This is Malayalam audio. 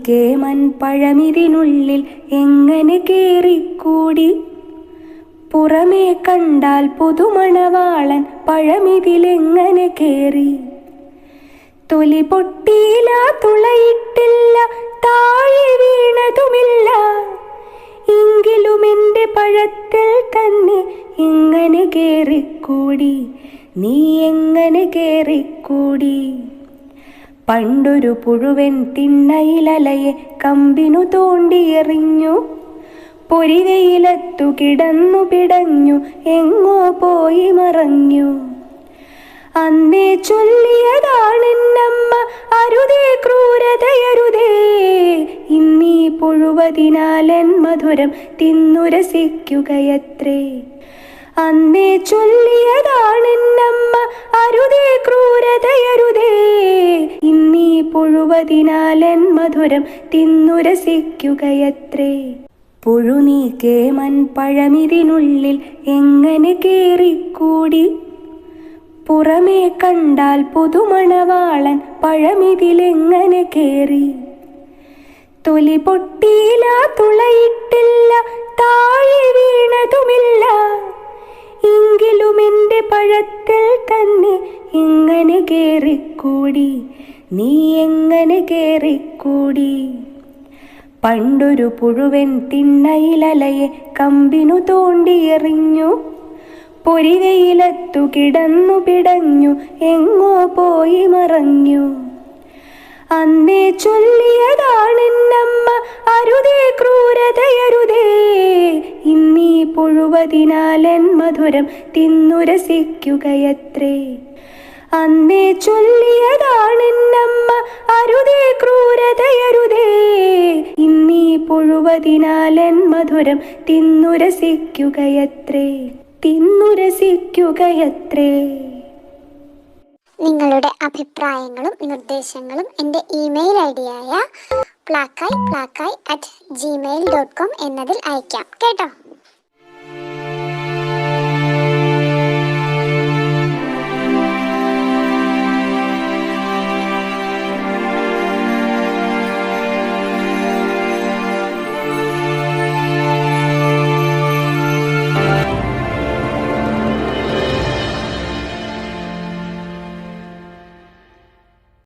കേമൻ പഴമിതിനുള്ളിൽ എങ്ങനെ കേറിക്കൂടി? പുറമേ കണ്ടാൽ പുതുമണവാളൻ പഴമിതിലെങ്ങനെ കേറി? തൊലി പൊട്ടിയില്ല, തുളയിട്ടില്ല, താഴെ വീണതുമില്ല. എങ്കിലും എൻ്റെ പഴത്തിൽ തന്നെ എങ്ങനെ കേറിക്കൂടി? നീ എങ്ങനെ കേറിക്കൂടി? പണ്ടൊരു പുഴുവൻ തിണ്ണയിലലയെ കമ്പിനു തോണ്ടിയെറിഞ്ഞു. പൊരിവെയിലത്തു കിടന്നു പിടഞ്ഞു, എങ്ങോ പോയി മറഞ്ഞു. അന്നേ ചൊല്ലിയതാണെന്നമ്മ, അരുതേ ക്രൂരതയരുതേ. ഇന്നീ പുഴുവതിനാലൻ മധുരം തിന്നുരസിക്കുകയത്രേ. അന്നേ ചൊല്ലിയതാണെന്നമ്മ, അരുതേ ക്രൂരതയരുതേ. ഇന്നീ പുഴുവതിനാലൻ മധുരം തിന്നുരസിക്കുകയത്രേ. പുഴുനീ കേമൻ പഴമിതിനുള്ളിൽ എങ്ങനെ കേറിക്കൂടി? പുറമേ കണ്ടാൽ പുതുമണവാളൻ പഴമിതിലെങ്ങനെ കേറി? തൊലി പൊട്ടിയില്ല, തുളയിട്ടില്ല, താഴെ വീണതുമില്ല. എങ്കിലും എൻ്റെ പഴത്തിൽ തന്നെ എങ്ങനെ കേറിക്കൂടി? നീ എങ്ങനെ കേറിക്കൂടി? പണ്ടൊരു പുഴുവൻ തിണ്ണയിലലയെ കമ്പിനു തോണ്ടിയെറിഞ്ഞു. പൊരിവെയിലത്തു കിടന്നു പിടഞ്ഞു, എങ്ങോ പോയി മറഞ്ഞു. അന്നേ ചൊല്ലിയതാണെന്നമ്മ, അരുതേ ക്രൂരതയരുതേ. ഇന്നീ പുഴുവതിനാലൻ മധുരം തിന്നുരസിക്കുകയത്രേ. അന്നേ ചൊല്ലിയതാണെന്നമ്മ, അരുതേ ക്രൂരതയരുതേ. ഇന്നീ പുഴുവതിനാലൻ മധുരം തിന്നുരസിക്കുകയത്രേ, തിന്നുരസിക്കുകയത്രേ. നിങ്ങളുടെ അഭിപ്രായങ്ങളും നിർദ്ദേശങ്ങളും എൻ്റെ ഇമെയിൽ ഐഡിയായ plakai@gmail.com എന്നതിൽ അയക്കാം കേട്ടോ.